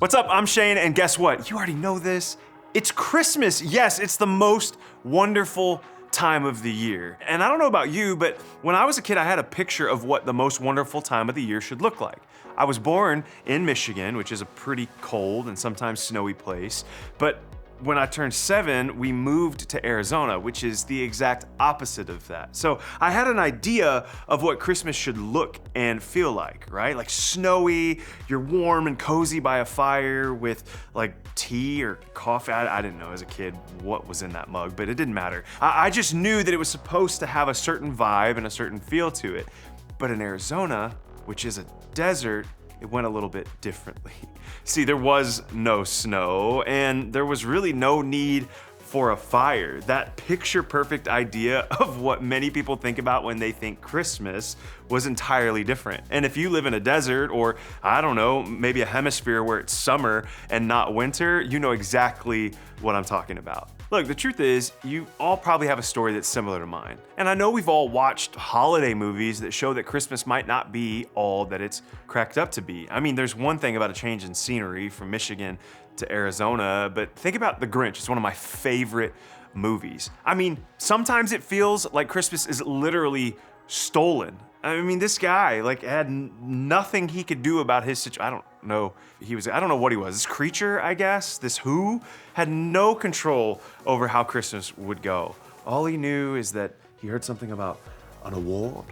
What's up? I'm Shane, and guess what? You already know this. It's Christmas. Yes, it's the most wonderful time of the year. And I don't know about you, but when I was a kid, I had a picture of what the most wonderful time of the year should look like. I was born in Michigan, which is a pretty cold and sometimes snowy place, but when I turned 7, we moved to Arizona, which is the exact opposite of that. So I had an idea of what Christmas should look and feel like, right? Like snowy, you're warm and cozy by a fire with like tea or coffee. I didn't know as a kid what was in that mug, but it didn't matter. I just knew that it was supposed to have a certain vibe and a certain feel to it. But in Arizona, which is a desert, it went a little bit differently. See, there was no snow, and there was really no need for a fire. That picture-perfect idea of what many people think about when they think Christmas was entirely different. And if you live in a desert, or I don't know, maybe a hemisphere where it's summer and not winter, you know exactly what I'm talking about. Look, the truth is, you all probably have a story that's similar to mine. And I know we've all watched holiday movies that show that Christmas might not be all that it's cracked up to be. I mean, there's one thing about a change in scenery from Michigan to Arizona, but think about The Grinch. It's one of my favorite movies. I mean, sometimes it feels like Christmas is literally stolen. I mean, this guy had nothing he could do about his situation. I don't know what he was. This creature, I guess, this who, had no control over how Christmas would go. All he knew is that he heard something about an award,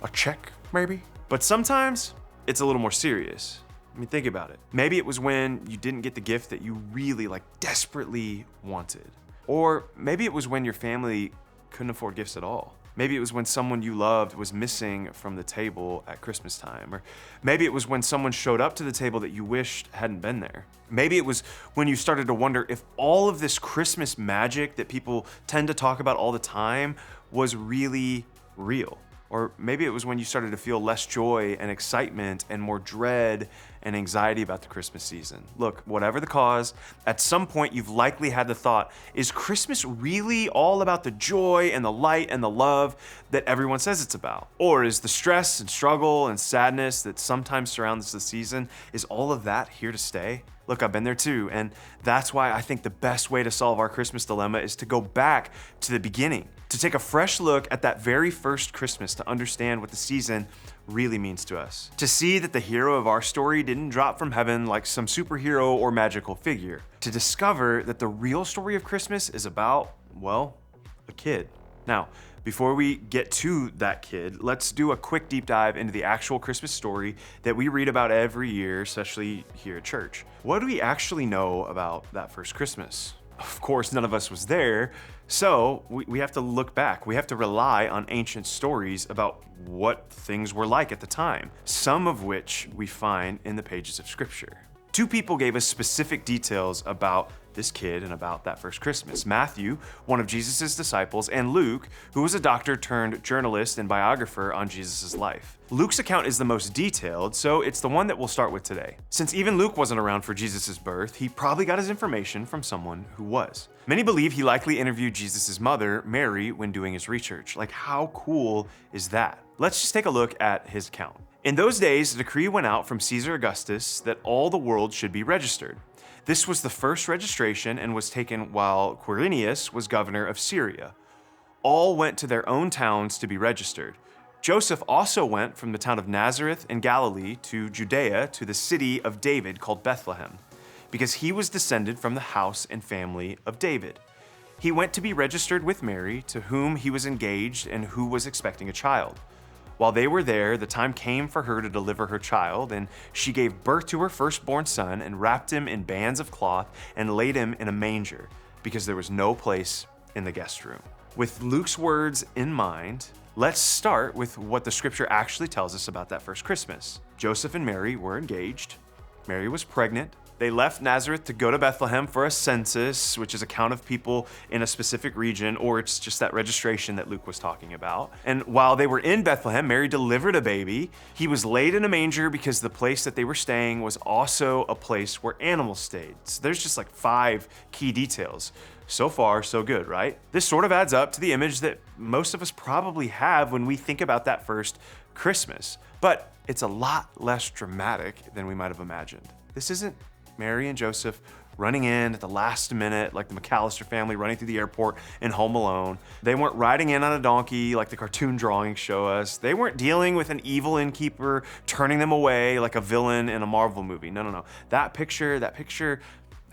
a check, maybe. But sometimes it's a little more serious. I mean, think about it. Maybe it was when you didn't get the gift that you really, desperately wanted. Or maybe it was when your family couldn't afford gifts at all. Maybe it was when someone you loved was missing from the table at Christmas time. Or maybe it was when someone showed up to the table that you wished hadn't been there. Maybe it was when you started to wonder if all of this Christmas magic that people tend to talk about all the time was really real. Or maybe it was when you started to feel less joy and excitement and more dread and anxiety about the Christmas season. Look, whatever the cause, at some point you've likely had the thought, is Christmas really all about the joy and the light and the love that everyone says it's about? Or is the stress and struggle and sadness that sometimes surrounds the season, is all of that here to stay? Look, I've been there too, and that's why I think the best way to solve our Christmas dilemma is to go back to the beginning, to take a fresh look at that very first Christmas to understand what the season really means to us. To see that the hero of our story didn't drop from heaven like some superhero or magical figure. To discover that the real story of Christmas is about, well, a kid. Now, before we get to that kid, let's do a quick deep dive into the actual Christmas story that we read about every year, especially here at church. What do we actually know about that first Christmas? Of course, none of us was there, so we have to look back. We have to rely on ancient stories about what things were like at the time, some of which we find in the pages of Scripture. Two people gave us specific details about this kid and about that first Christmas. Matthew, one of Jesus' disciples, and Luke, who was a doctor turned journalist and biographer on Jesus' life. Luke's account is the most detailed, so it's the one that we'll start with today. Since even Luke wasn't around for Jesus' birth, he probably got his information from someone who was. Many believe he likely interviewed Jesus' mother, Mary, when doing his research. How cool is that? Let's just take a look at his account. In those days, a decree went out from Caesar Augustus that all the world should be registered. This was the first registration and was taken while Quirinius was governor of Syria. All went to their own towns to be registered. Joseph also went from the town of Nazareth in Galilee to Judea to the city of David called Bethlehem, because he was descended from the house and family of David. He went to be registered with Mary, to whom he was engaged and who was expecting a child. While they were there, the time came for her to deliver her child, and she gave birth to her firstborn son and wrapped him in bands of cloth and laid him in a manger, because there was no place in the guest room. With Luke's words in mind, let's start with what the scripture actually tells us about that first Christmas. Joseph and Mary were engaged. Mary was pregnant. They left Nazareth to go to Bethlehem for a census, which is a count of people in a specific region, or it's just that registration that Luke was talking about. And while they were in Bethlehem, Mary delivered a baby. He was laid in a manger because the place that they were staying was also a place where animals stayed. So there's just 5 key details. So far, so good, right? This sort of adds up to the image that most of us probably have when we think about that first Christmas. But it's a lot less dramatic than we might have imagined. This isn't Mary and Joseph running in at the last minute, like the McAllister family running through the airport in Home Alone. They weren't riding in on a donkey like the cartoon drawings show us. They weren't dealing with an evil innkeeper turning them away like a villain in a Marvel movie. No. That picture,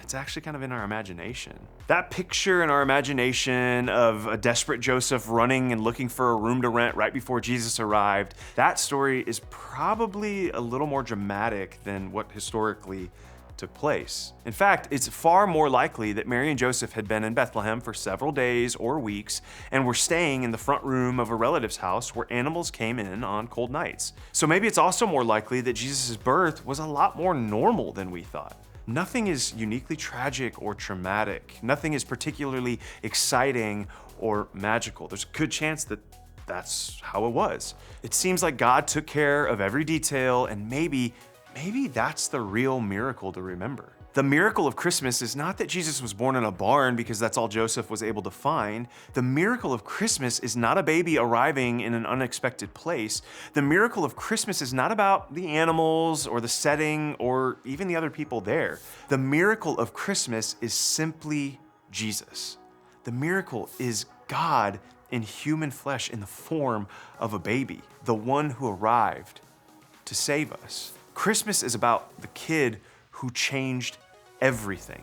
it's actually kind of in our imagination. That picture in our imagination of a desperate Joseph running and looking for a room to rent right before Jesus arrived, that story is probably a little more dramatic than what historically took place. In fact, it's far more likely that Mary and Joseph had been in Bethlehem for several days or weeks and were staying in the front room of a relative's house where animals came in on cold nights. So maybe it's also more likely that Jesus' birth was a lot more normal than we thought. Nothing is uniquely tragic or traumatic. Nothing is particularly exciting or magical. There's a good chance that that's how it was. It seems like God took care of every detail, and maybe that's the real miracle to remember. The miracle of Christmas is not that Jesus was born in a barn because that's all Joseph was able to find. The miracle of Christmas is not a baby arriving in an unexpected place. The miracle of Christmas is not about the animals or the setting or even the other people there. The miracle of Christmas is simply Jesus. The miracle is God in human flesh in the form of a baby, the one who arrived to save us. Christmas is about the kid who changed everything.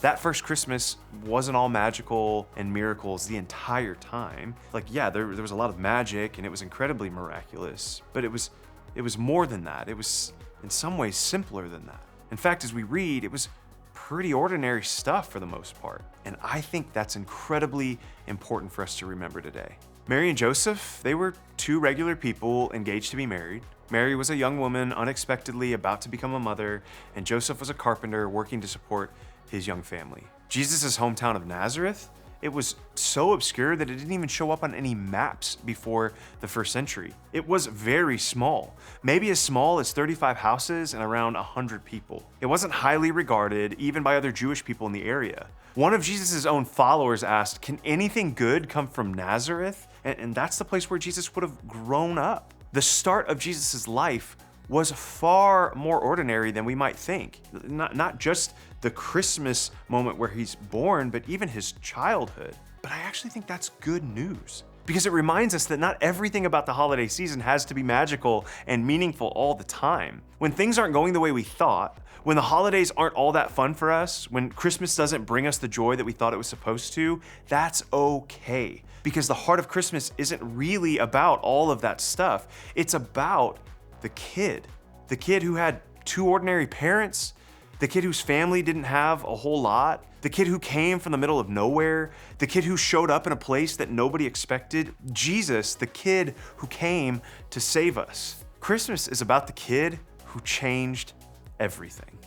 That first Christmas wasn't all magical and miracles the entire time. Like, yeah, there was a lot of magic and it was incredibly miraculous, but it was more than that. It was in some ways simpler than that. In fact, as we read, it was pretty ordinary stuff for the most part. And I think that's incredibly important for us to remember today. Mary and Joseph, they were two regular people engaged to be married. Mary was a young woman unexpectedly about to become a mother, and Joseph was a carpenter working to support his young family. Jesus' hometown of Nazareth, it was so obscure that it didn't even show up on any maps before the first century. It was very small, maybe as small as 35 houses and around 100 people. It wasn't highly regarded, even by other Jewish people in the area. One of Jesus' own followers asked, "Can anything good come from Nazareth?" And that's the place where Jesus would have grown up. The start of Jesus' life was far more ordinary than we might think. Not just the Christmas moment where he's born, but even his childhood. But I actually think that's good news, because it reminds us that not everything about the holiday season has to be magical and meaningful all the time. When things aren't going the way we thought, when the holidays aren't all that fun for us, when Christmas doesn't bring us the joy that we thought it was supposed to, that's okay. Because the heart of Christmas isn't really about all of that stuff. It's about the kid who had two ordinary parents, the kid whose family didn't have a whole lot, the kid who came from the middle of nowhere, the kid who showed up in a place that nobody expected. Jesus, the kid who came to save us. Christmas is about the kid who changed everything.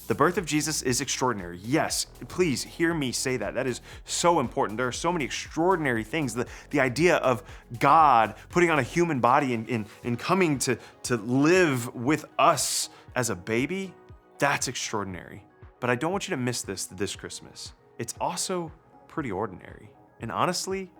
The birth of Jesus is extraordinary. Yes, please hear me say that. That is so important. There are so many extraordinary things. The idea of God putting on a human body and coming to live with us as a baby, that's extraordinary. But I don't want you to miss this Christmas. It's also pretty ordinary. And honestly,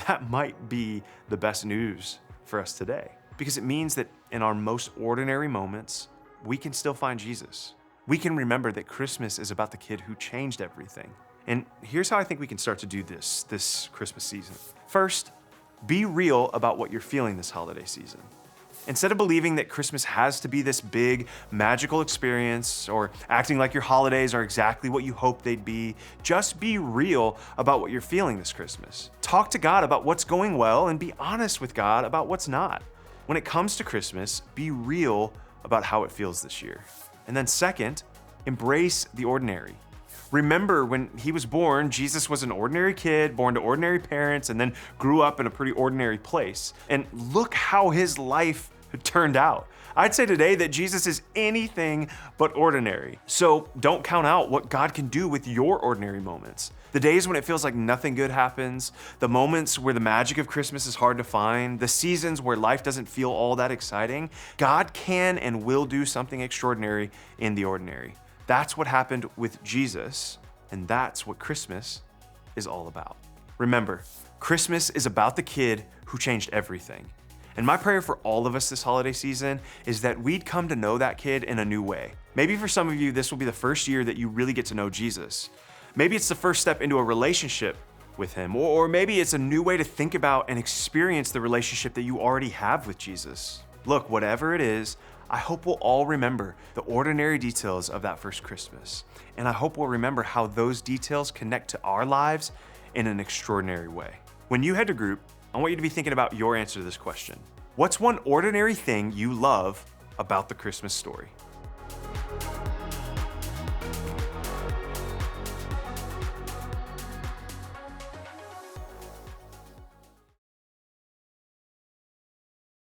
that might be the best news for us today, because it means that in our most ordinary moments, we can still find Jesus. We can remember that Christmas is about the kid who changed everything. And here's how I think we can start to do this Christmas season. First, be real about what you're feeling this holiday season. Instead of believing that Christmas has to be this big, magical experience or acting like your holidays are exactly what you hoped they'd be, just be real about what you're feeling this Christmas. Talk to God about what's going well and be honest with God about what's not. When it comes to Christmas, be real about how it feels this year. And then second, embrace the ordinary. Remember, when he was born, Jesus was an ordinary kid, born to ordinary parents, and then grew up in a pretty ordinary place. And look how his life turned out. I'd say today that Jesus is anything but ordinary. So don't count out what God can do with your ordinary moments. The days when it feels like nothing good happens, the moments where the magic of Christmas is hard to find, the seasons where life doesn't feel all that exciting, God can and will do something extraordinary in the ordinary. That's what happened with Jesus, and that's what Christmas is all about. Remember, Christmas is about the kid who changed everything. And my prayer for all of us this holiday season is that we'd come to know that kid in a new way. Maybe for some of you, this will be the first year that you really get to know Jesus. Maybe it's the first step into a relationship with him, or maybe it's a new way to think about and experience the relationship that you already have with Jesus. Look, whatever it is, I hope we'll all remember the ordinary details of that first Christmas. And I hope we'll remember how those details connect to our lives in an extraordinary way. When you head to group, I want you to be thinking about your answer to this question. What's one ordinary thing you love about the Christmas story?